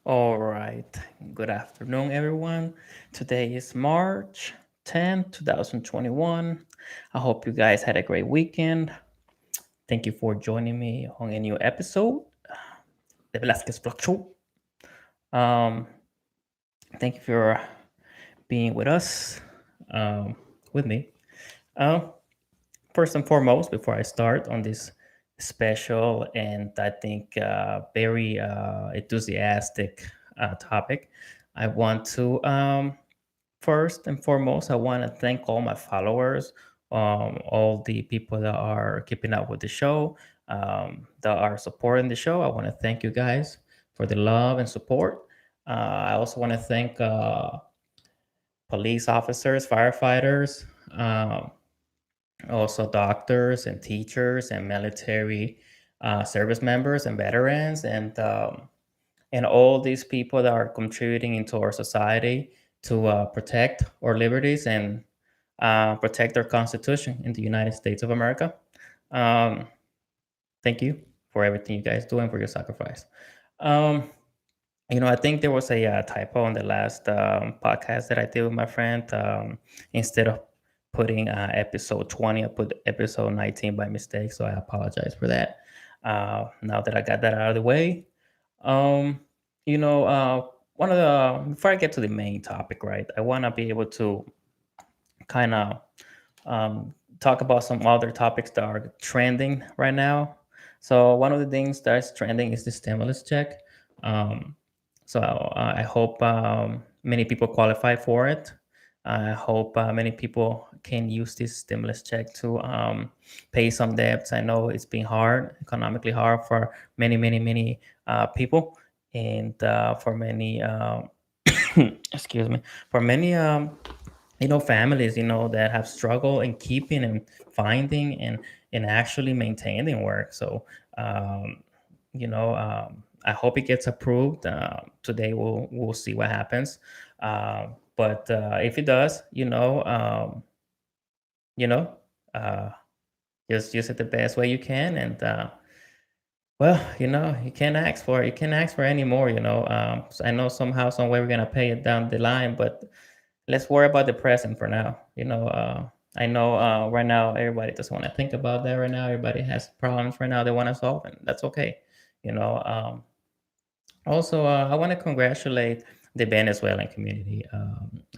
All right. Good afternoon, everyone. Today is March 10th, 2021. I hope you guys had a great weekend. Thank you for joining me on a new episode, the Velasquez Vlog Show. Um, Thank you for being with us, um, with me. Um, First and foremost, before I start on this special and I think very enthusiastic topic, I want to first and foremost, I want to thank all my followers, all the people that are keeping up with the show, that are supporting the show. I want to thank you guys for the love and support. I also want to thank police officers, firefighters, also doctors and teachers and military service members and veterans and all these people that are contributing into our society to protect our liberties and protect our Constitution in the United States of America. Um, Thank you for everything you guys do and for your sacrifice. Um, I think there was a typo on the last podcast that I did with my friend. Instead of putting episode 20, I put episode 19 by mistake. So I apologize for that. Now that I got that out of the way, um, one of the before I get to the main topic, right? I want to be able to kind of talk about some other topics that are trending right now. So one of the things that's trending is the stimulus check. Um, I hope many people qualify for it. I hope many people can use this stimulus check to pay some debts. I know it's been hard, economically hard for many people, and for many, excuse me, for many families that have struggled in keeping and finding and actually maintaining work. So um, I hope it gets approved. Today we'll see what happens. But if it does, you know uh, just use it the best way you can. And well, you can't ask for it. You can't ask for any more. So I know somehow, some way we're gonna pay it down the line, but let's worry about the present for now. I know right now everybody doesn't want to think about that right now. Everybody has problems right now they want to solve, and that's okay. You know. Also, I want to congratulate the Venezuelan community.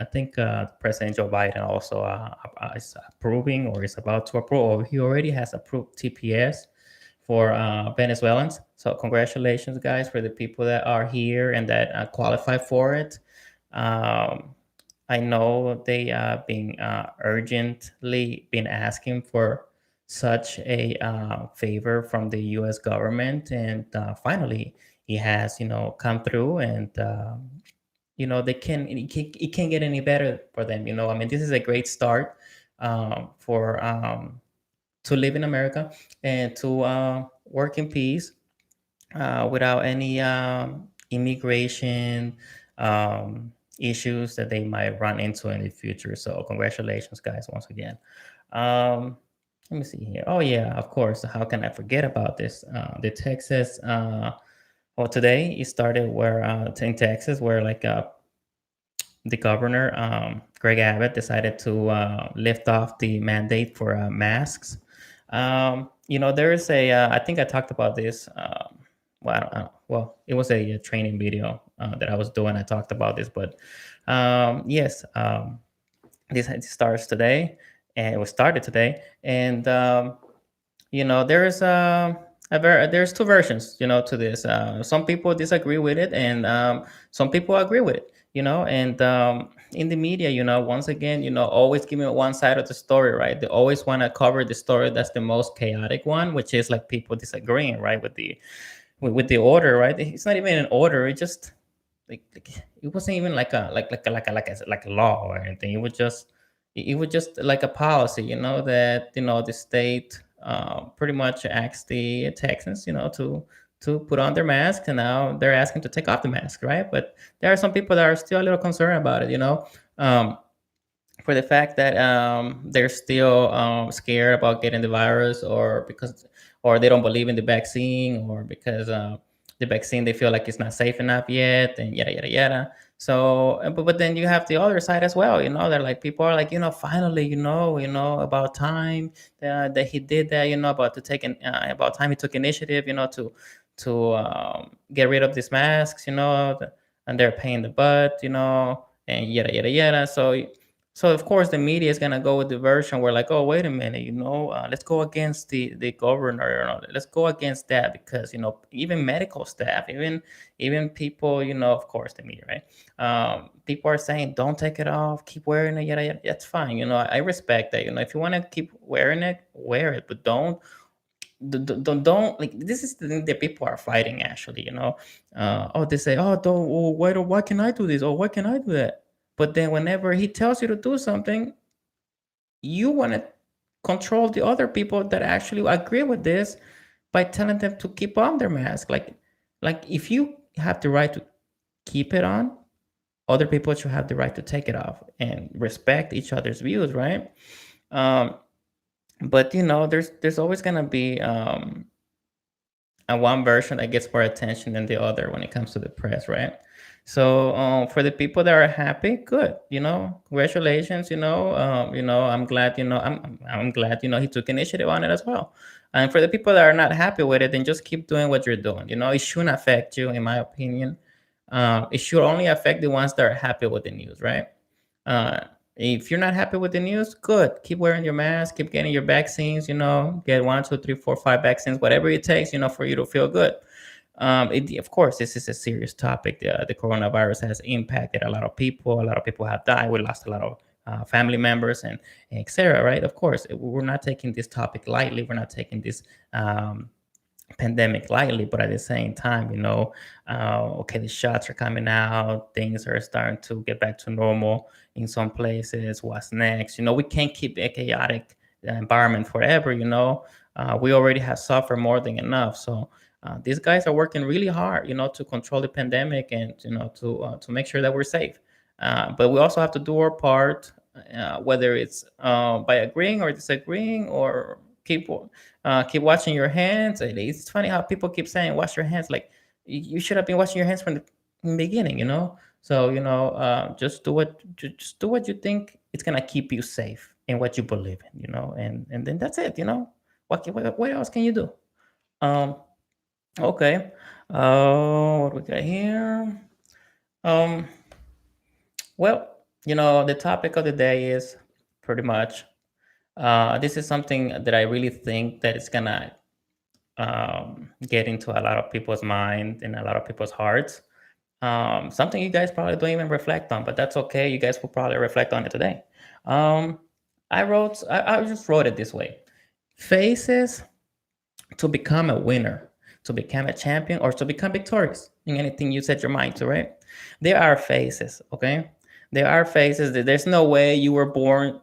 I think President Joe Biden also is approving or is about to approve, or he already has approved TPS for Venezuelans. So, congratulations, guys, for the people that are here and that qualify for it. Um, I know they been urgently been asking for such a favor from the U.S. government, and finally, it has come through, and it can't get any better for them. I mean, this is a great start for to live in America and to work in peace without any immigration issues that they might run into in the future. So, congratulations, guys, once again. Um, Let me see here. Oh, yeah, of course. How can I forget about this? The Texas, well, today it started where in Texas, where like the governor, Greg Abbott, decided to lift off the mandate for masks. There is I think I talked about this. Well, I don't, well, it was a training video that I was doing. I talked about this, but yes, this starts today, and it was started today, and there's there's two versions, to this. Some people disagree with it, and some people agree with it. And in the media, once again, always giving one side of the story, right? They always want to cover the story that's the most chaotic one, which is like people disagreeing, right, with the order, right? It's not even an order. It just like it wasn't even like a law or anything. It was just like a policy, that the state pretty much asked the Texans, to put on their masks, and now they're asking to take off the mask, right? But there are some people that are still a little concerned about it, um, for the fact that they're still scared about getting the virus, or they don't believe in the vaccine, or because the vaccine they feel like it's not safe enough yet, and yada yada yada. So, but then you have the other side as well. They're like, people are like, finally, about time that he did that. About time he took initiative. To get rid of these masks. And they're paying the butt. And yada yada yada. So of course the media is gonna go with the version where, like, oh, wait a minute, let's go against the governor, let's go against that, because even medical staff, even people, of course the media, right? People are saying, don't take it off, keep wearing it, yada yada. That's fine. I respect that. If you want to keep wearing it, wear it, but don't, like, this is the thing that people are fighting, actually. Oh, they say, oh, don't, oh, why can I do this, or why can I do that? But then whenever he tells you to do something, you want to control the other people that actually agree with this by telling them to keep on their mask. Like if you have the right to keep it on, other people should have the right to take it off, and respect each other's views, right? um but there's always going to be and one version that gets more attention than the other when it comes to the press, right? So for the people that are happy, good. Congratulations. I'm glad. I'm glad. He took initiative on it as well. And for the people that are not happy with it, then just keep doing what you're doing. It shouldn't affect you, in my opinion. It should only affect the ones that are happy with the news, right? Uh, if you're not happy with the news, good. Keep wearing your mask. Keep getting your vaccines. Get 1, 2, 3, 4, 5 vaccines, whatever it takes. For you to feel good. Of course, this is a serious topic. The coronavirus has impacted a lot of people. A lot of people have died. We lost a lot of family members, and etc. Right? Of course, we're not taking this topic lightly. We're not taking this pandemic lightly, but at the same time, okay, the shots are coming out, things are starting to get back to normal in some places. What's next? We can't keep a chaotic environment forever. We already have suffered more than enough. So these guys are working really hard, to control the pandemic, and to make sure that we're safe. But we also have to do our part, whether it's by agreeing or disagreeing, or keep washing your hands. It's funny how people keep saying wash your hands. Like, you should have been washing your hands from the beginning. So just do what you think it's gonna keep you safe and what you believe in. And then that's it. What else can you do? Um, okay. What we got here? Um, well, the topic of the day is pretty much. This is something that I really think that it's gonna get into a lot of people's mind and a lot of people's hearts. Something you guys probably don't even reflect on, but that's okay. You guys will probably reflect on it today. Um, I just wrote it this way: faces to become a winner, to become a champion, or to become victorious in anything you set your mind to, right? There are phases, okay? There are phases that there's no way you were born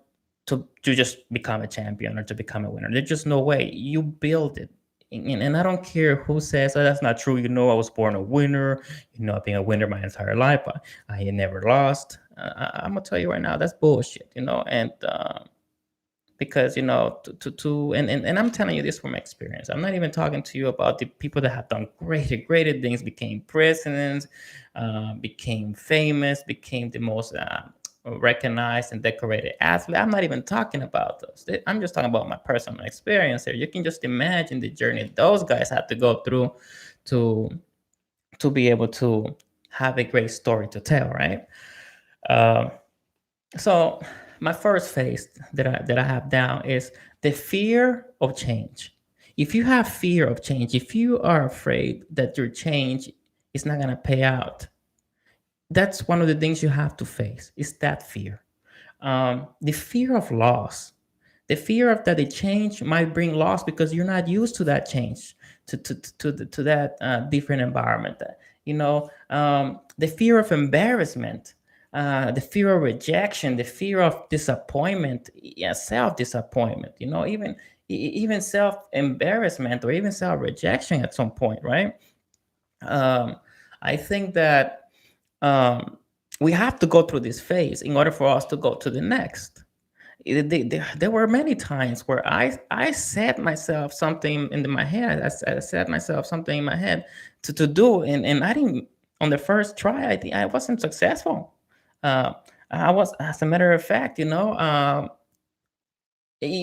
to just become a champion or to become a winner. There's just no way. You build it. And I don't care who says, oh, that's not true. I was born a winner. I've been a winner my entire life. I never lost. I'm going to tell you right now, that's bullshit, and because and I'm telling you this from experience. I'm not even talking to you about the people that have done great things, became presidents, became famous, became the most recognized and decorated athlete. I'm not even talking about those. I'm just talking about my personal experience here. You can just imagine the journey those guys had to go through to be able to have a great story to tell, right? uh, so my first phase that I have down is the fear of change. If you have fear of change, if you are afraid that your change is not going to pay out, that's one of the things you have to face, is that fear. The fear of loss, the fear of that the change might bring loss because you're not used to that change, to that different environment. The fear of embarrassment, the fear of rejection, the fear of disappointment, yeah, self disappointment. Even self embarrassment or even self rejection at some point, right? Um, I think that um, we have to go through this phase in order for us to go to the next. There were many times where I said myself something in my head. I said myself something in my head to do, and I didn't. On the first try, I think I wasn't successful. Uh, I was, as a matter of fact, it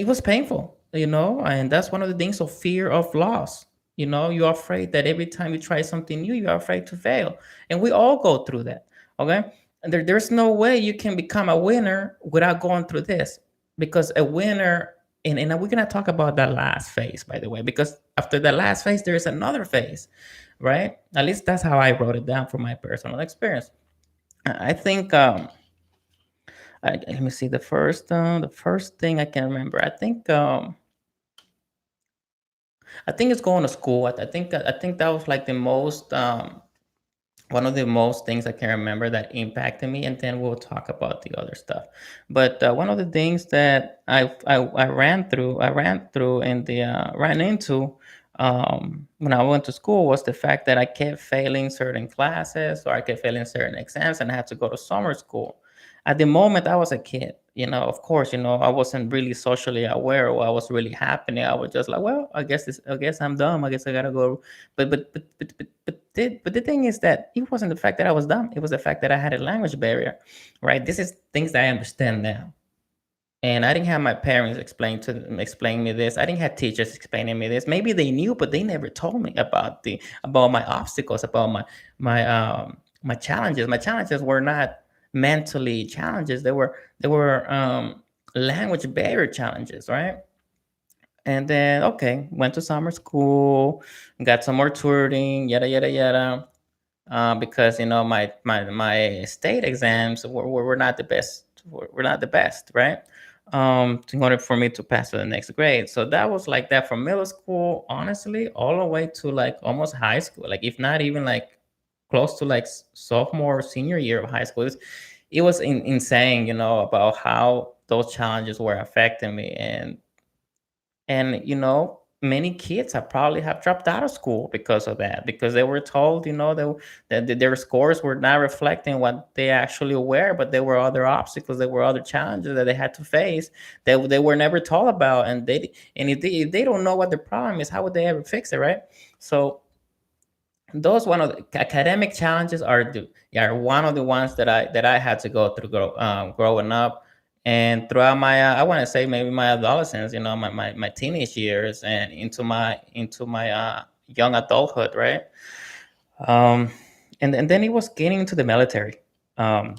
was painful, and that's one of the things of fear of loss. You're afraid that every time you try something new, you're afraid to fail, and we all go through that. Okay, and there's no way you can become a winner without going through this, because a winner, and we're gonna talk about that last phase, by the way, because after the last phase, there is another phase, right? At least that's how I wrote it down from my personal experience. I think. Let me see, the first thing I can remember. I think it's going to school. I think that was like the most one of the most things I can remember that impacted me, and then we'll talk about the other stuff. But one of the things that I ran through and the ran into when I went to school was the fact that I kept failing certain classes, or I kept failing certain exams, and I had to go to summer school. At the moment, I was a kid. Of course, I wasn't really socially aware of what was really happening. I was just like, well, I guess I'm dumb. I guess I gotta go. But the thing is that it wasn't the fact that I was dumb. It was the fact that I had a language barrier, right? This is things that I understand now, and I didn't have my parents explain me this. I didn't have teachers explaining me this. Maybe they knew, but they never told me about my obstacles, about my challenges. My challenges were not mentally challenges. They were language barrier challenges, right? And then, okay, went to summer school, got some more tutoring, yada yada yada. Because my state exams were not the best. Were not the best, right? In order for me to pass to the next grade. So that was like that from middle school, honestly, all the way to like almost high school. Like, if not even like close to like sophomore, senior year of high school. It was insane, about how those challenges were affecting me. And many kids have dropped out of school because of that, because they were told, that their scores were not reflecting what they actually were, but there were other obstacles, there were other challenges that they had to face that they were never told about. And if they don't know what the problem is, how would they ever fix it, right? So those one of the academic challenges are one of the ones that I had to go through growing up, and throughout my I want to say maybe my adolescence, my teenage years, and into my young adulthood, right? um and then it was getting into the military. um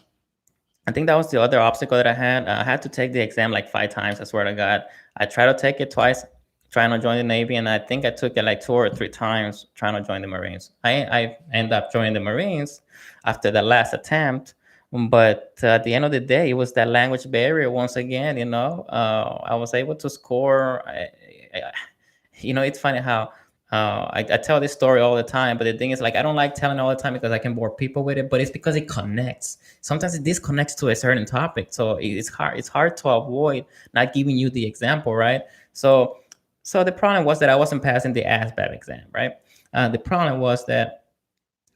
I think that was the other obstacle that I had. I had to take the exam like 5 times. I swear to God. I tried to take it twice, trying to join the Navy, and I think I took it like 2 or 3 times trying to join the Marines. I ended up joining the Marines after the last attempt, but at the end of the day, it was that language barrier once again. I was able to score. I, it's funny how I tell this story all the time, but the thing is, like, I don't like telling all the time because I can bore people with it, but it's because it connects. Sometimes it disconnects to a certain topic, so it's hard to avoid not giving you the example, right? So the problem was that I wasn't passing the ASVAB exam, right? The problem was that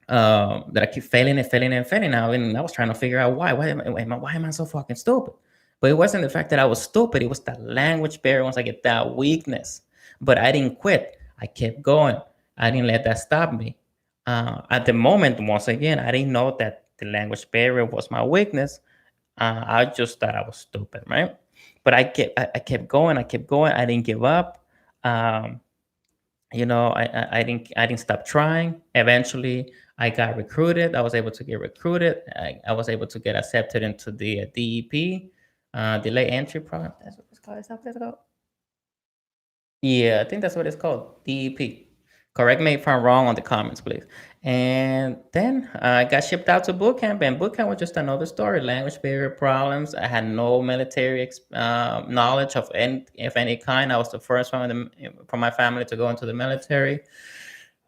I keep failing and failing and failing now, and I was trying to figure out why. Why am I so fucking stupid? But it wasn't the fact that I was stupid. It was that language barrier. Once I get that weakness, but I didn't quit. I kept going. I didn't let that stop me. At the moment, once again, I didn't know that the language barrier was my weakness. I just thought I was stupid, right? But I kept going. I kept going. I didn't give up. Um, I didn't stop trying. Eventually, I got recruited. I was able to get recruited. I was able to get accepted into the DEP, delay entry program. That's what it's called. Is that what it's called? Yeah, I think that's what it's called, DEP. Correct me if I'm wrong on the comments, please. And then I got shipped out to boot camp, and boot camp was just another story. Language barrier problems. I had no military knowledge of any kind. I was the first one from my family to go into the military.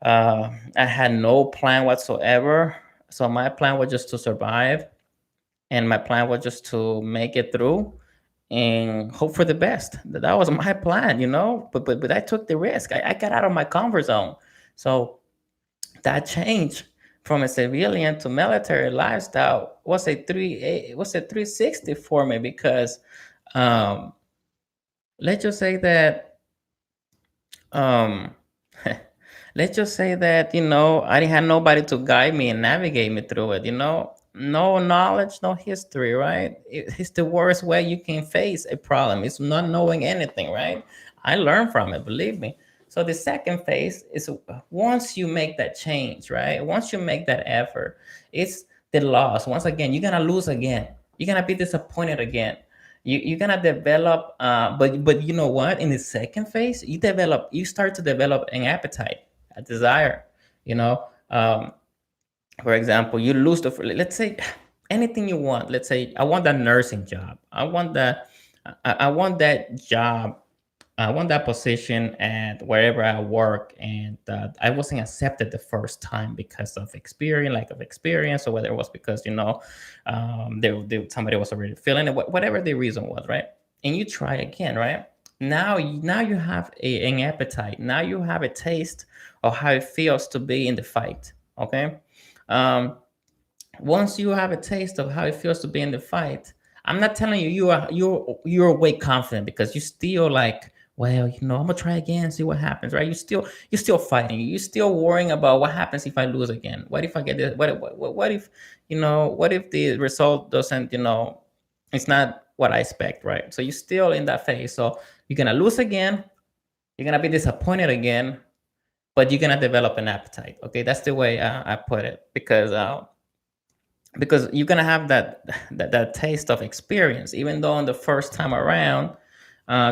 I had no plan whatsoever. So my plan was just to survive, and my plan was just to make it through and hope for the best. That was my plan. But I took the risk. I got out of my comfort zone. So that change from a civilian to military lifestyle was a 360 for me, because um, let's just say that um, let's just say that, I didn't have nobody to guide me and navigate me through it, no knowledge, no history, right? It's the worst way you can face a problem. It's not knowing anything, right? I learned from it, believe me. So the second phase is once you make that change, right? Once you make that effort, it's the loss. Once again, you're gonna lose again. You're gonna be disappointed again. You're gonna develop, but you know what? In the second phase, you start to develop an appetite, a desire. You know, for example, you lose let's say anything you want. Let's say I want that nursing job. I want that job. I want that position at wherever I work, and I wasn't accepted the first time because of experience, lack of experience, or whether it was because somebody was already feeling it, whatever the reason was, right? And you try again, right? Now you have an appetite. Now you have a taste of how it feels to be in the fight. Okay, um, once you have a taste of how it feels to be in the fight, I'm not telling you you're way confident, because you still like, well, I'm gonna try again, see what happens, right? You're still fighting. You're still worrying about what happens if I lose again. What if I get this? What if what if the result doesn't, it's not what I expect, right? So you're still in that phase. So you're gonna lose again. You're gonna be disappointed again, but you're gonna develop an appetite. Okay, that's the way I put it, because you're gonna have that taste of experience, even though on the first time around,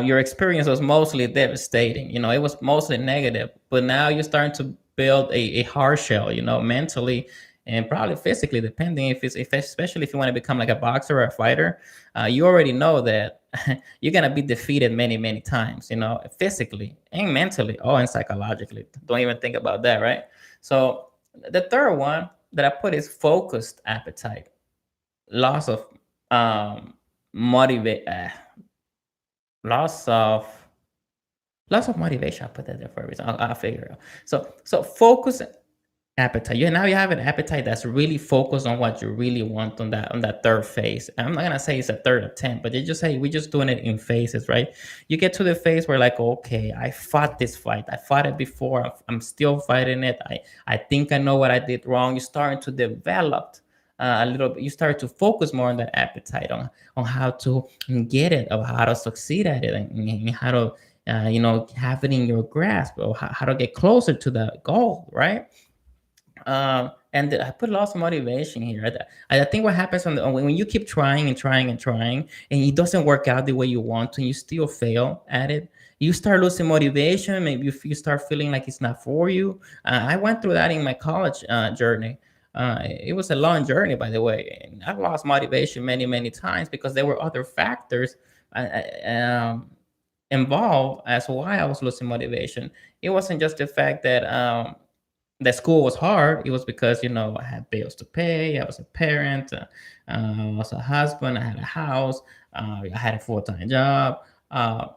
your experience was mostly devastating. It was mostly negative, but now you're starting to build a hard shell, mentally and probably physically, depending if especially if you want to become like a boxer or a fighter. You already know that you're gonna be defeated many many times, physically and mentally, and psychologically. Don't even think about that, right? So the third one that I put is focused appetite, loss of motivate, loss of loss of motivation. I put that there for a reason. I'll figure it out. So focus appetite. Now you have an appetite that's really focused on what you really want on that third phase. I'm not gonna say it's a third attempt, but you just say we're just doing it in phases, right? You get to the phase where like, okay, I fought this fight. I fought it before. I'm still fighting it. I think I know what I did wrong. You're starting to develop a little bit. You start to focus more on that appetite, on how to get it, of how to succeed at it, and how to have it in your grasp, or how to get closer to the goal, right? And I put lots of motivation here. I think what happens when you keep trying and trying and trying, and it doesn't work out the way you want to, and you still fail at it, you start losing motivation. Maybe you start feeling like it's not for you. I went through that in my college journey. It was a long journey, by the way, and I've lost motivation many, many times because there were other factors involved as why I was losing motivation. It wasn't just the fact that school was hard. It was because I had bills to pay. I was a parent. I was a husband. I had a house. I had a full-time job. I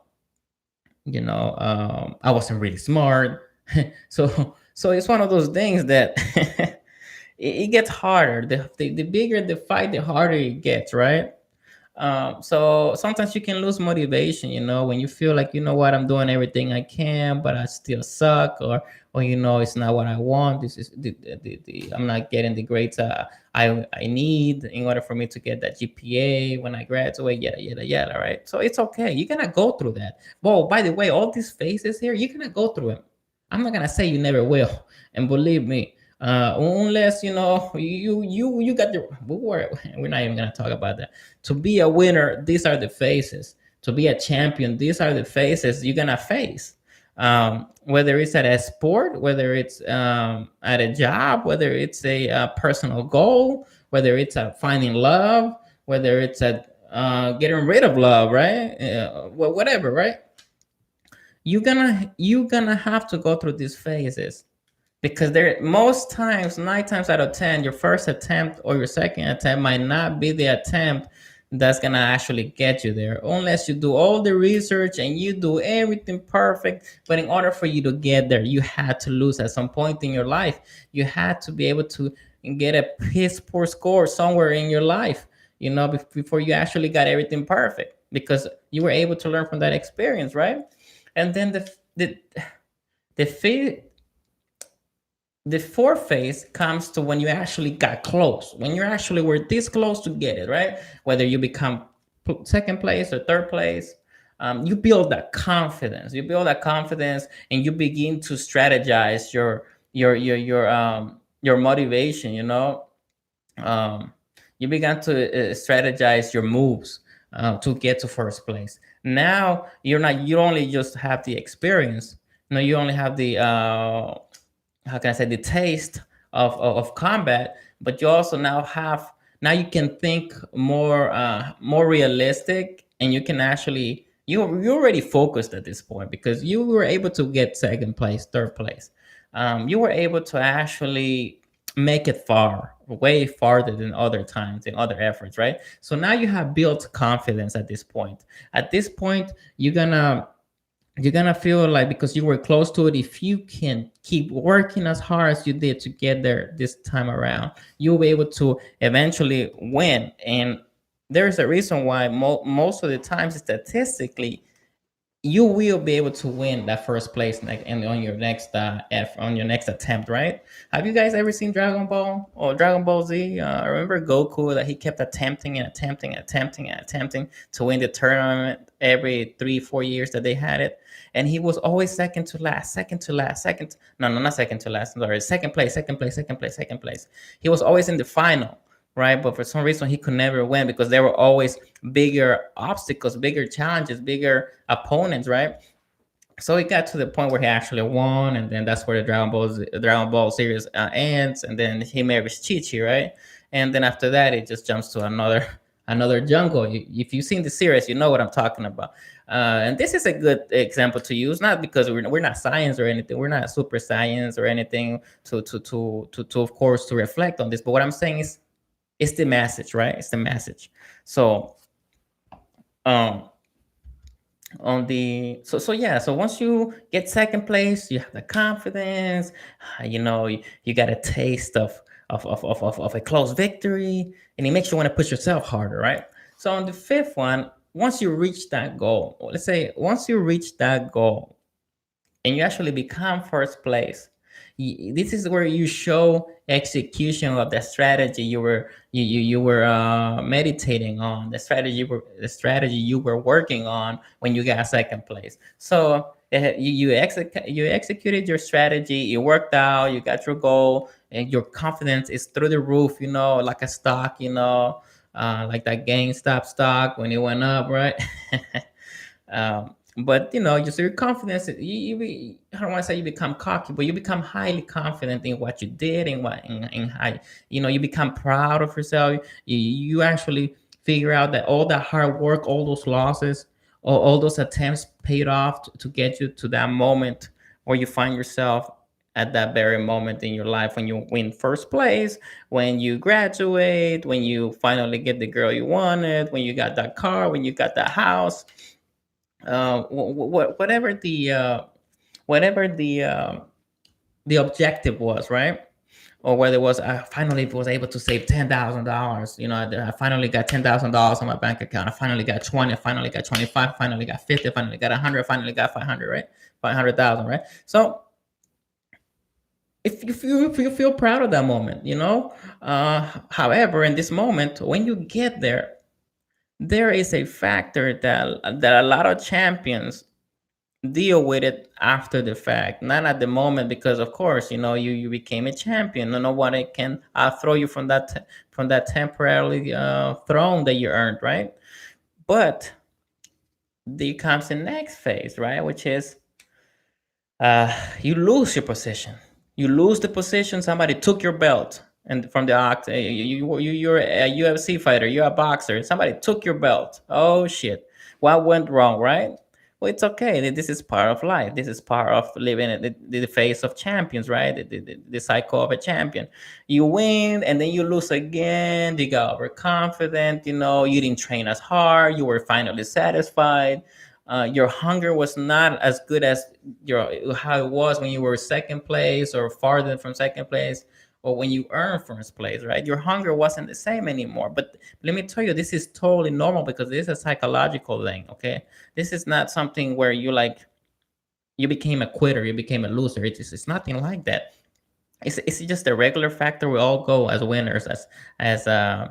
wasn't really smart. So it's one of those things that it gets harder. The bigger the fight, the harder it gets, right? So sometimes you can lose motivation, when you feel like, what, I'm doing everything I can, but I still suck, or it's not what I want. This is I'm not getting the grades I need in order for me to get that GPA when I graduate, yada yada yada, right? So it's okay. You're gonna go through that. Well, by the way, all these phases here, you're gonna go through them. I'm not gonna say you never will, and believe me, unless you got the we're not even gonna talk about that. To be a winner, these are the phases. To be a champion, these are the phases you're gonna face. Whether it's at a sport, whether it's at a job, whether it's a personal goal, whether it's at finding love, whether it's at getting rid of love, right? Whatever, right? You're gonna have to go through these phases, because there most times, 9 times out of 10, your first attempt or your second attempt might not be the attempt that's gonna actually get you there, unless you do all the research and you do everything perfect. But in order for you to get there, you had to lose at some point in your life. You had to be able to get a piss poor score somewhere in your life, before you actually got everything perfect, because you were able to learn from that experience, right? And then the The fourth phase comes to when you actually got close, when you actually were this close to get it, right? Whether you become second place or third place, you build that confidence. You build that confidence, and you begin to strategize your motivation. Um, you began to strategize your moves to get to first place. Now you only just have the experience. You only have the how can I say, the taste of combat, but you also now you can think more realistic, and you can actually you're already focused at this point because you were able to get second place, third place. You were able to actually make it far, way farther than other times and other efforts, right? So now you have built confidence at this point. At this point, you're gonna feel like, because you were close to it, if you can keep working as hard as you did to get there this time around, you'll be able to eventually win. And there's a reason why most of the times, statistically, you will be able to win that first place on your next on your next attempt, right? Have you guys ever seen Dragon Ball or Dragon Ball Z? Remember Goku, that he kept attempting and attempting and attempting and attempting to win the tournament every 3 4 years that they had it, and he was always second to last, second to last, second. No, no, not second to last. I'm sorry, second place, second place, second place, second place. He was always in the final, right? But for some reason, he could never win because there were always bigger obstacles, bigger challenges, bigger opponents, right? So it got to the point where he actually won, and then that's where the Dragon Ball series ends, and then he marries Chi-Chi, right? And then after that, it just jumps to another jungle. If you've seen the series, you know what I'm talking about. And this is a good example to use, not because we're not science or anything, we're not super science or anything to of course to reflect on this. But what I'm saying is, it's the message, right? It's the message. So um on the so yeah, so once you get second place, you have the confidence, you got a taste of a close victory, and it makes you want to push yourself harder, right? So on the fifth one, once you reach that goal, let's say once you reach that goal and you actually become first place, this is where you show execution of the strategy you were meditating on, the strategy you were working on when you got second place. So you executed your strategy, it worked out, you got your goal, and your confidence is through the roof, like a stock, like that GameStop stock when it went up, right? But just your confidence, I don't want to say you become cocky, but you become highly confident in what you did, and in how you become proud of yourself. You actually figure out that all that hard work, all those losses, all those attempts paid off to get you to that moment where you find yourself at that very moment in your life, when you win first place, when you graduate, when you finally get the girl you wanted, when you got that car, when you got that house, whatever the objective was, right? Or whether it was, I finally was able to save $10,000. I finally got $10,000 on my bank account. I finally got 20. I finally got 25. I finally got 50. I finally got 100. I finally got 500. Right, 500,000. Right. So if you feel proud of that moment, however, in this moment, when you get there is a factor that a lot of champions deal with it after the fact, not at the moment, because of course you became a champion. Nobody can throw you from that temporarily throne that you earned, right? But there comes the next phase, right, which is you lose your position. You lose the position. Somebody took your belt, and from the you're a UFC fighter. You're a boxer. Somebody took your belt. Oh shit! What went wrong, right? Well, it's okay. This is part of life. This is part of living in the face of champions, right? The cycle of a champion. You win, and then you lose again. You got overconfident. You didn't train as hard. You were finally satisfied. Your hunger was not as good as how it was when you were second place or farther from second place, or when you earned first place, right? Your hunger wasn't the same anymore. But let me tell you, this is totally normal because this is a psychological thing. Okay, this is not something where you became a quitter, you became a loser. It's nothing like that. It's just a regular factor. We all go as winners, as uh,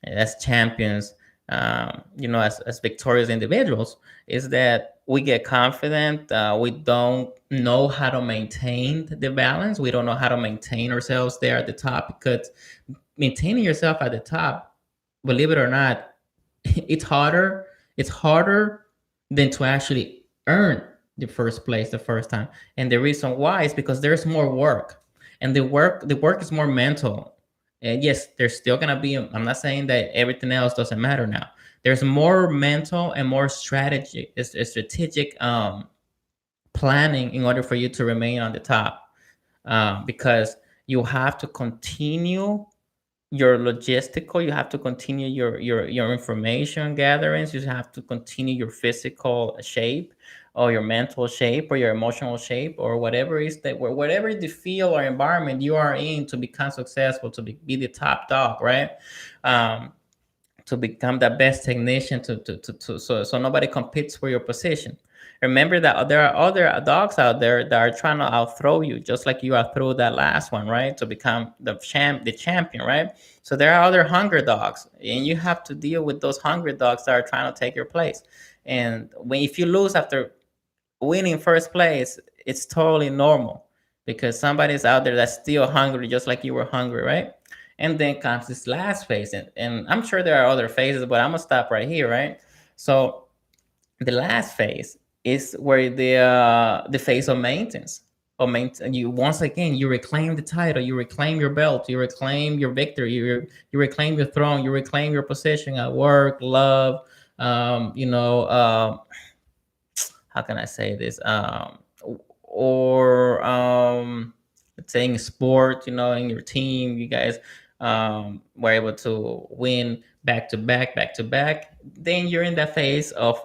as champions, as victorious individuals. Is that we get confident. We don't know how to maintain the balance. We don't know how to maintain ourselves there at the top, because maintaining yourself at the top, believe it or not, it's harder. It's harder than to actually earn the first place the first time. And the reason why is because there's more work, and the work is more mental. And yes, there's still gonna be. I'm not saying that everything else doesn't matter now. There's more mental and more strategy. It's a strategic planning in order for you to remain on the top, because you have to continue your logistical, you have to continue your information gatherings, you have to continue your physical shape, or your mental shape, or your emotional shape, or whatever is that, whatever the field or environment you are in, to become successful, to be the top dog, right? um, to become the best technician, so nobody competes for your position. Remember that there are other dogs out there that are trying to outthrow you, just like you outthrew that last one, right? To become the champion, right? So there are other hunger dogs, and you have to deal with those hungry dogs that are trying to take your place. And if you lose after winning first place, it's totally normal, because somebody's out there that's still hungry, just like you were hungry, right? And then comes this last phase, and I'm sure there are other phases, but I'm gonna stop right here, right? So the last phase is where the phase of maintenance. Or maintain, you once again, you reclaim the title, you reclaim your belt, you reclaim your victory, you reclaim your throne, you reclaim your position at work, love, um, you know, uh, how can I say this? Or let's say in sport, in your team, you guys were able to win back to back. Then you're in that phase of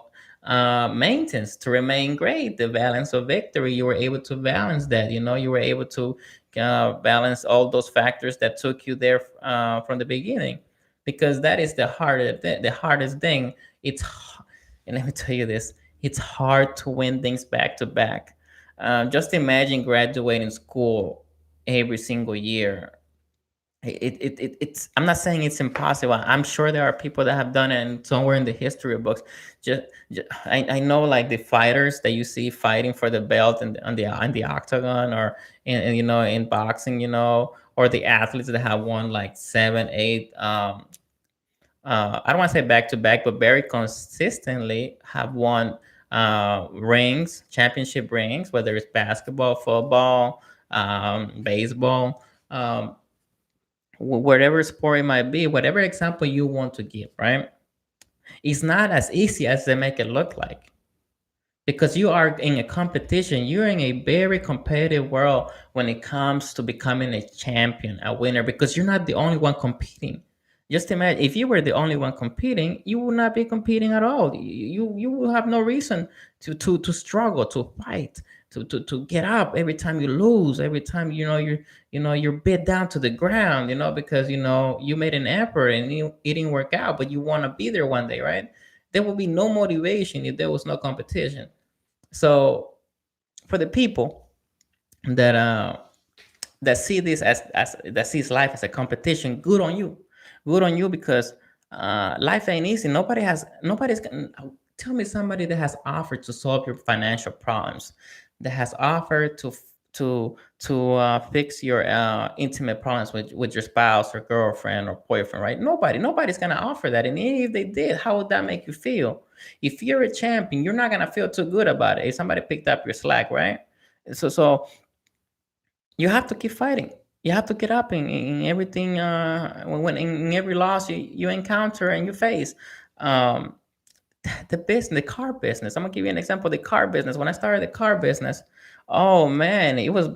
maintenance to remain great. The balance of victory, you were able to balance that. You were able to balance all those factors that took you there from the beginning, because that is the hardest thing. It's and let me tell you this, it's hard to win things back to back. Just imagine graduating school every single year. It's, I'm not saying it's impossible. I'm sure there are people that have done it, and somewhere in the history of books. I know, like, the fighters that you see fighting for the belt and on the octagon, or in boxing, or the athletes that have won like 7, 8, I don't want to say back to back, but very consistently have won rings, championship rings, whether it's basketball, football, baseball, whatever sport it might be, whatever example you want to give, right? It's not as easy as they make it look like, because you are in a competition. You're in a very competitive world when it comes to becoming a champion, a winner, because you're not the only one competing. Just imagine, if you were the only one competing, you would not be competing at all. You will have no reason to struggle, to fight, to get up every time you lose, every time you're bit down to the ground, because you made an effort and it didn't work out, but you want to be there one day, right? There will be no motivation if there was no competition. So for the people that that see this as that sees life as a competition, good on you, good on you, because life ain't easy. Nobody's gonna tell me somebody that has offered to solve your financial problems, that has offered to fix your intimate problems with your spouse or girlfriend or boyfriend, right? Nobody's gonna offer that. And even if they did, how would that make you feel? If you're a champion, you're not gonna feel too good about it if somebody picked up your slack, right? So you have to keep fighting. You have to get up in everything. When in every loss you encounter and you face. Um, the car business. I'm gonna give you an example. The car business. When I started the car business, oh man, it was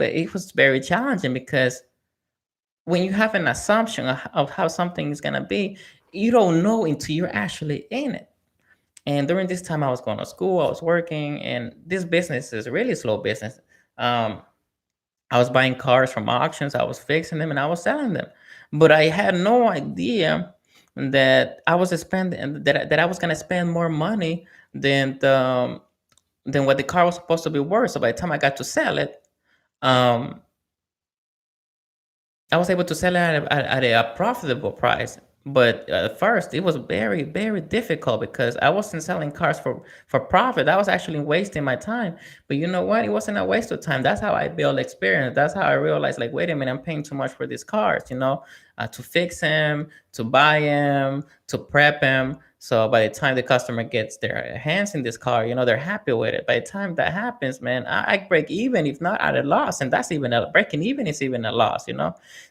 very challenging, because when you have an assumption of how something is gonna be, you don't know until you're actually in it. And during this time, I was going to school, I was working, and this business is a really slow business. Um, I was buying cars from auctions, I was fixing them, and I was selling them. But I had no idea that I was gonna spend more money than what the car was supposed to be worth. So by the time I got to sell it, um, I was able to sell it at a profitable price. But at first, it was very, very difficult because I wasn't selling cars for profit. I was actually wasting my time. But you know what? It wasn't a waste of time. That's how I built experience. That's how I realized, like, wait a minute, I'm paying too much for these cars, to fix them, to buy them, to prep them. So by the time the customer gets their hands in this car, they're happy with it. By the time that happens, man, I break even, if not at a loss. And that's even breaking even is even a loss.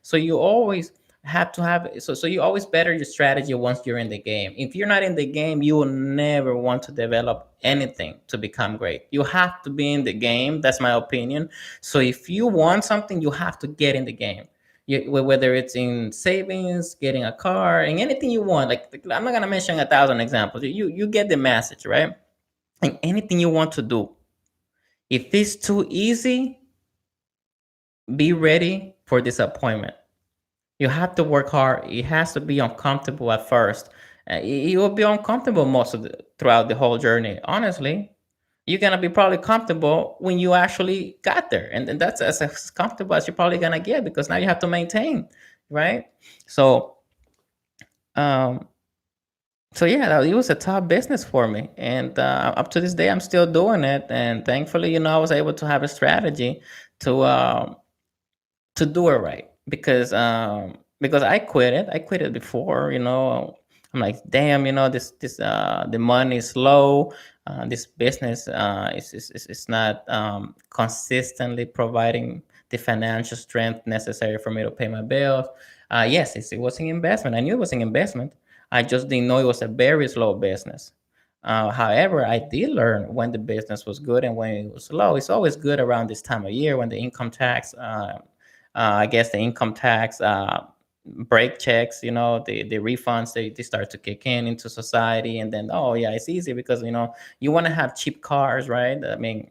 So you always have to have so you always better your strategy once you're in the game. If you're not in the game, you will never want to develop anything to become great. You have to be in the game. That's my opinion. So if you want something, you have to get in the game. Whether it's in savings, getting a car, and anything you want. Like, I'm not gonna mention 1,000 examples. You get the message, right? And anything you want to do, if it's too easy, be ready for disappointment. You have to work hard. It has to be uncomfortable at first. It will be uncomfortable throughout the whole journey. Honestly, you're gonna be probably comfortable when you actually got there, and that's as comfortable as you're probably gonna get because now you have to maintain, right? So, um, so yeah, it was a tough business for me, and up to this day, I'm still doing it. And thankfully, I was able to have a strategy to do it right because I quit it. I quit it before. I'm like, damn, this the money is low. This business is not consistently providing the financial strength necessary for me to pay my bills. Yes, it was an investment. I knew it was an investment. I just didn't know it was a very slow business. However, I did learn when the business was good and when it was low. It's always good around this time of year when the income tax I guess the income tax break checks, the refunds, they start to kick in into society. And then, oh yeah, it's easy because you want to have cheap cars, right? I mean,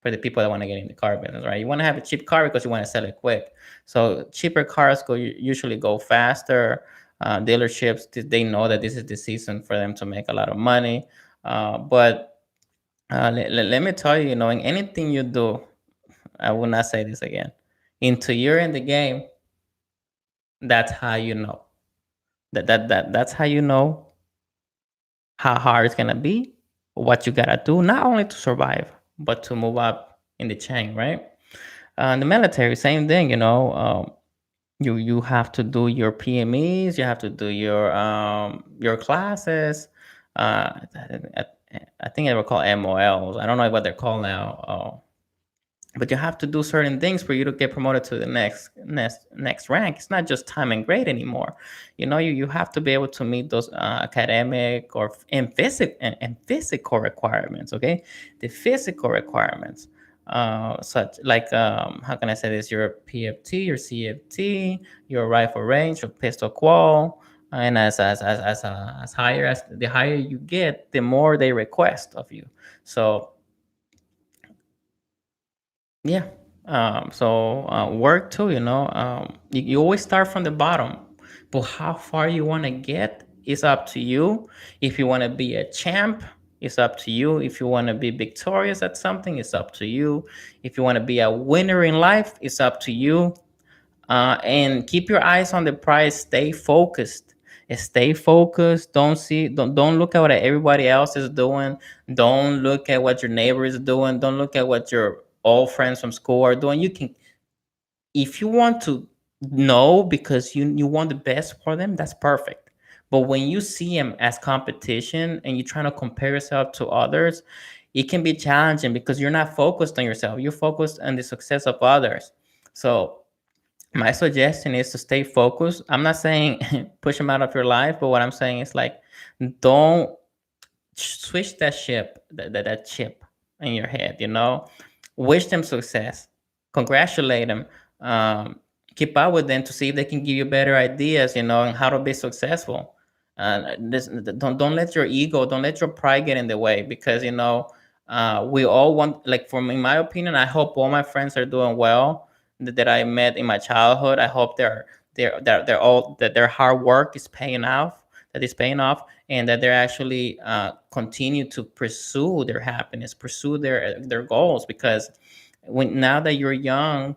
for the people that want to get in the car business, right? You want to have a cheap car because you want to sell it quick. So cheaper cars usually go faster. Dealerships, they know that this is the season for them to make a lot of money. But let me tell you, in anything you do, I will not say this again. Into you're in the game, that's how you know. That's how you know how hard it's gonna be, what you gotta do, not only to survive, but to move up in the chain, right? In the military, same thing, you have to do your PMEs, you have to do your classes. I, I think they were called MOLs. I don't know what they're called now. But you have to do certain things for you to get promoted to the next rank. It's not just time and grade anymore. You have to be able to meet those academic and physical requirements. Okay, the physical requirements, such like how can I say this? Your PFT, your CFT, your rifle range, your pistol qual. And as higher as the higher you get, the more they request of you. So yeah. Work too, you always start from the bottom, but how far you want to get is up to you. If you want to be a champ, it's up to you. If you want to be victorious at something, it's up to you. If you want to be a winner in life, it's up to you. And keep your eyes on the prize. Stay focused. Stay focused. Don't look at what everybody else is doing. Don't look at what your neighbor is doing. Don't look at what your old friends from school are doing. You can, if you want to know because you want the best for them, that's perfect. But when you see them as competition and you're trying to compare yourself to others, it can be challenging because you're not focused on yourself. You're focused on the success of others. So my suggestion is to stay focused. I'm not saying push them out of your life, but what I'm saying is like, don't switch that that chip in your head. Wish them success, congratulate them, um, keep up with them to see if they can give you better ideas, on how to be successful. Don't let your ego, don't let your pride get in the way because we all want, like, for me, in my opinion, I hope all my friends are doing well that I met in my childhood. I hope they're all that their hard work is paying off, that is paying off, and that they're actually continue to pursue their happiness, pursue their goals. Because now that you're young,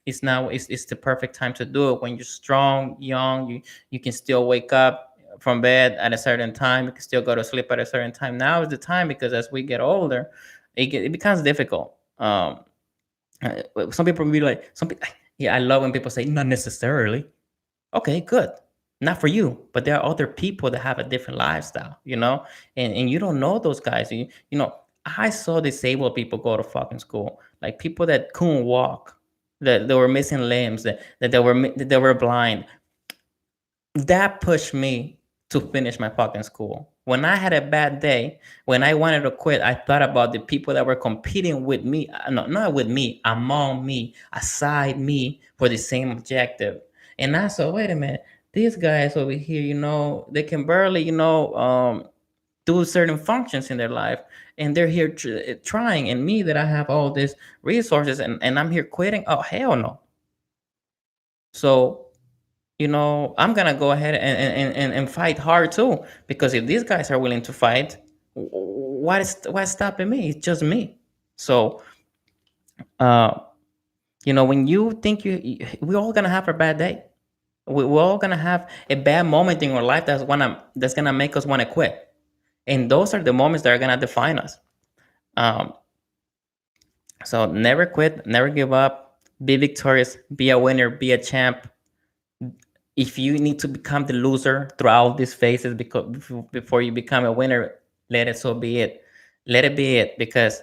It's now it's the perfect time to do it when you're strong, young. You can still wake up from bed at a certain time. You can still go to sleep at a certain time. Now is the time, because as we get older, it becomes difficult. Some people will be like, yeah, I love when people say not necessarily. Okay, good. Not for you, but there are other people that have a different lifestyle, and you don't know those guys. I saw disabled people go to fucking school, like people that couldn't walk, that they were missing limbs, that they were blind. That pushed me to finish my fucking school. When I had a bad day, when I wanted to quit, I thought about the people that were competing with me, no, not with me, among me, aside me, for the same objective. And I said, wait a minute, these guys over here, they can barely, do certain functions in their life, and they're here trying. And me, that I have all these resources, and I'm here quitting. Oh, hell no. So I'm gonna go ahead and fight hard too. Because if these guys are willing to fight, what's stopping me? It's just me. So, uh, when you think we're all gonna have a bad day. We're all gonna have a bad moment in our life that's gonna make us want to quit. And those are the moments that are gonna define us. Um, so never quit, never give up, be victorious, be a winner, be a champ. If you need to become the loser throughout these phases, because before you become a winner, let it so be it. Let it be it, because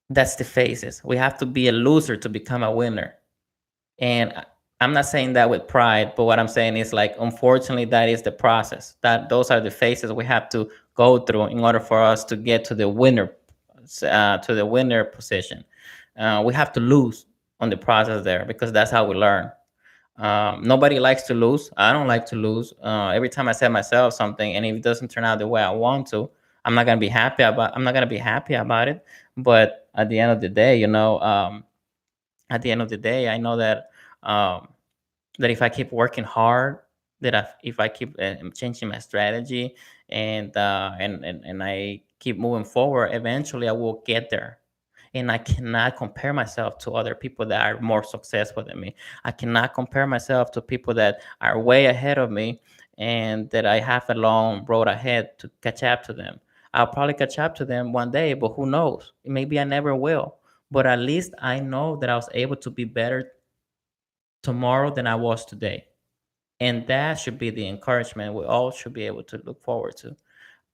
that's the phases. We have to be a loser to become a winner. And I'm not saying that with pride, but what I'm saying is, like, unfortunately, that is the process. That those are the phases we have to go through in order for us to get to the winner position. We have to lose on the process there, because that's how we learn. Nobody likes to lose. I don't like to lose. Every time I set myself something, and if it doesn't turn out the way I want to, I'm not gonna be happy about it. But at the end of the day, I know that, um, that if I keep working hard, if I keep changing my strategy, and I keep moving forward, eventually I will get there. And I cannot compare myself to other people that are more successful than me. I cannot compare myself to people that are way ahead of me, and that I have a long road ahead to catch up to them. I'll probably catch up to them one day, but who knows? Maybe I never will. But at least I know that I was able to be better tomorrow than I was today. And that should be the encouragement we all should be able to look forward to.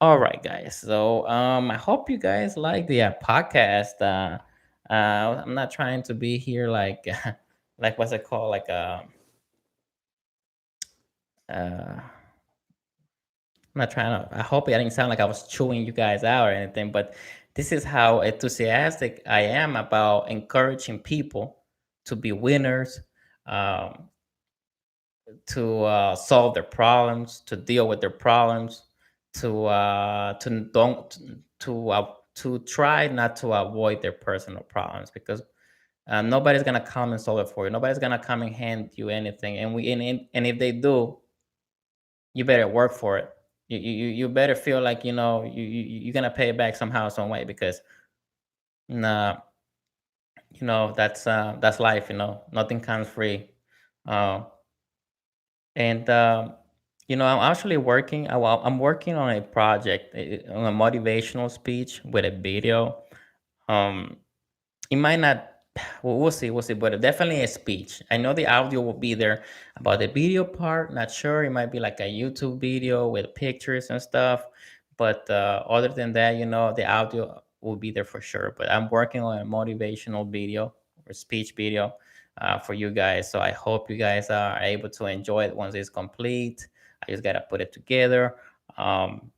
All right, guys. So I hope you guys like the podcast. I'm not trying to be here like like what's it called? Like uh I'm not trying to, I hope I didn't sound like I was chewing you guys out or anything, but this is how enthusiastic I am about encouraging people to be winners, um, to solve their problems, to deal with their problems, to don't to try not to avoid their personal problems, because nobody's gonna come and solve it for you. Nobody's gonna come and hand you anything, and if they do, you better work for it. You better feel like you're gonna pay it back somehow, some way, because nah, that's life. Nothing comes free. Uh, And I'm actually I'm working on a project, on a motivational speech with a video. Um, it might not. We'll see. We'll see. But definitely a speech. I know the audio will be there. About the video part, not sure. It might be like a YouTube video with pictures and stuff. But other than that, the audio will be there for sure. But I'm working on a motivational video or speech video for you guys. So I hope you guys are able to enjoy it once it's complete. I just gotta put it together. Um,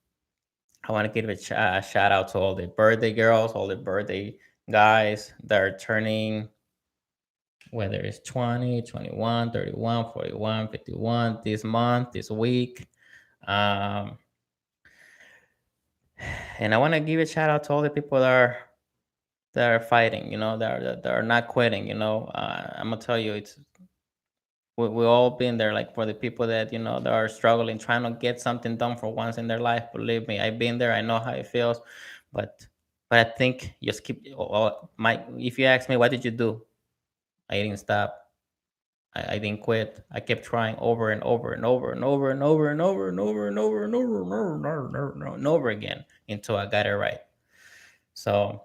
I want to give a shout out to all the birthday girls, all the birthday guys that are turning, whether it's 20, 21, 31, 41, 51 this month, this week. Um, and I want to give a shout out to all the people that are fighting, that are not quitting. I'm gonna tell you, we all been there. Like, for the people that that are struggling, trying to get something done for once in their life. Believe me, I've been there. I know how it feels, but I think just keep. My, if you ask me, what did you do? I didn't stop. I didn't quit. I kept trying over and over and over and over and over and over and over and over and over and over and over again until I got it right. So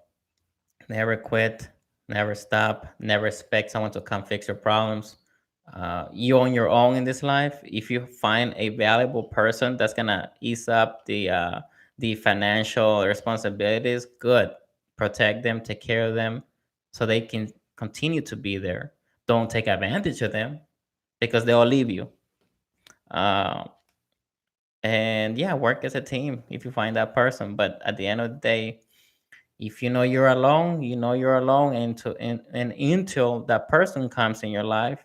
never quit, never stop, never expect someone to come fix your problems. You on your own in this life. If you find a valuable person that's gonna ease up the financial responsibilities, good. Protect them, take care of them, so they can continue to be there. Don't take advantage of them because they'll leave you. Uh, and yeah, work as a team if you find that person. But at the end of the day, if you know you're alone, you know you're alone, and until that person comes in your life,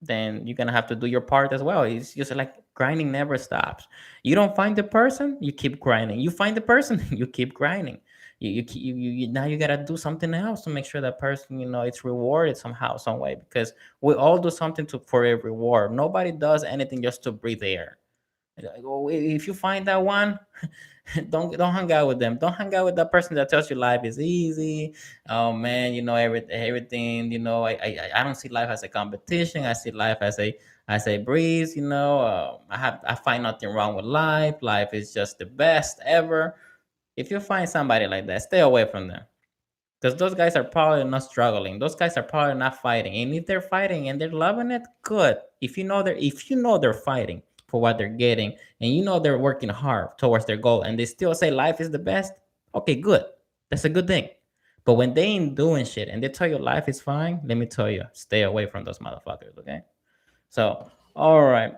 then you're gonna have to do your part as well. It's just like grinding never stops. You don't find the person, you keep grinding. You find the person, you keep grinding. Now you gotta do something else to make sure that person, it's rewarded somehow, some way, because we all do something for a reward. Nobody does anything just to breathe air. If you find that one, don't hang out with them. Don't hang out with that person that tells you life is easy. Oh man, everything. I don't see life as a competition. I see life as a breeze. I find nothing wrong with life. Life is just the best ever. If you find somebody like that, stay away from them. Because those guys are probably not struggling. Those guys are probably not fighting. And if they're fighting and they're loving it, good. If you know they're fighting for what they're getting, and you know they're working hard towards their goal, and they still say life is the best, okay, good. That's a good thing. But when they ain't doing shit and they tell you life is fine, let me tell you, stay away from those motherfuckers, okay? So, all right.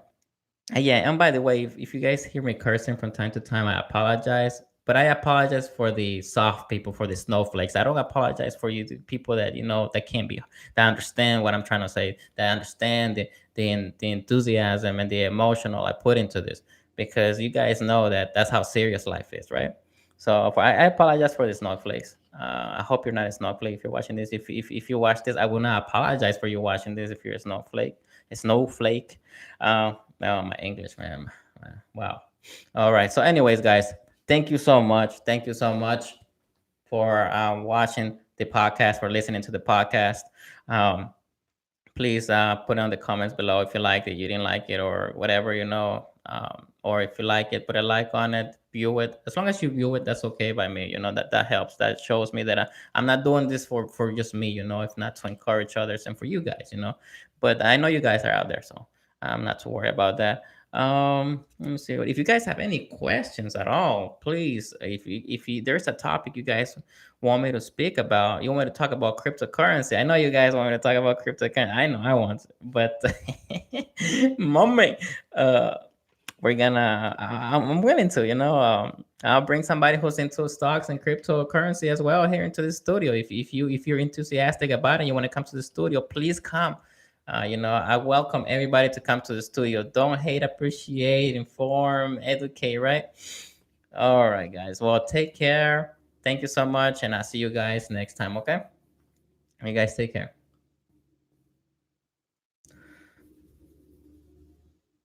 Yeah, and by the way, if you guys hear me cursing from time to time, I apologize. But I apologize for the soft people, for the snowflakes. I don't apologize for you, the people that that can't be, that understand what I'm trying to say, that understand the enthusiasm and the emotional I put into this, because you guys know that that's how serious life is, right? So I apologize for the snowflakes. I hope you're not a snowflake if you're watching this. If you watch this, I will not apologize for you watching this if you're a snowflake. Oh, my English, man. Wow. All right. So, anyways, guys, thank you so much. Thank you so much for watching the podcast, for listening to the podcast. Um, Please put on the comments below if you liked it, you didn't like it, or whatever, or if you like it, put a like on it, view it. As long as you view it, that's okay by me. That helps. That shows me that I'm not doing this for just me, if not to encourage others and for you guys, but I know you guys are out there, so I'm not too worried about that. Let me see. If you guys have any questions at all, please, if there's a topic you guys want me to speak about, you want me to talk about cryptocurrency. I know you guys want me to talk about cryptocurrency. I know I want to, but mommy, uh, I'm willing to, I'll bring somebody who's into stocks and cryptocurrency as well here into the studio. If you're enthusiastic about it, you want to come to the studio, please come. I welcome everybody to come to the studio. Don't hate, appreciate, inform, educate, right? All right, guys. Well, take care. Thank you so much, and I'll see you guys next time, okay? You guys take care.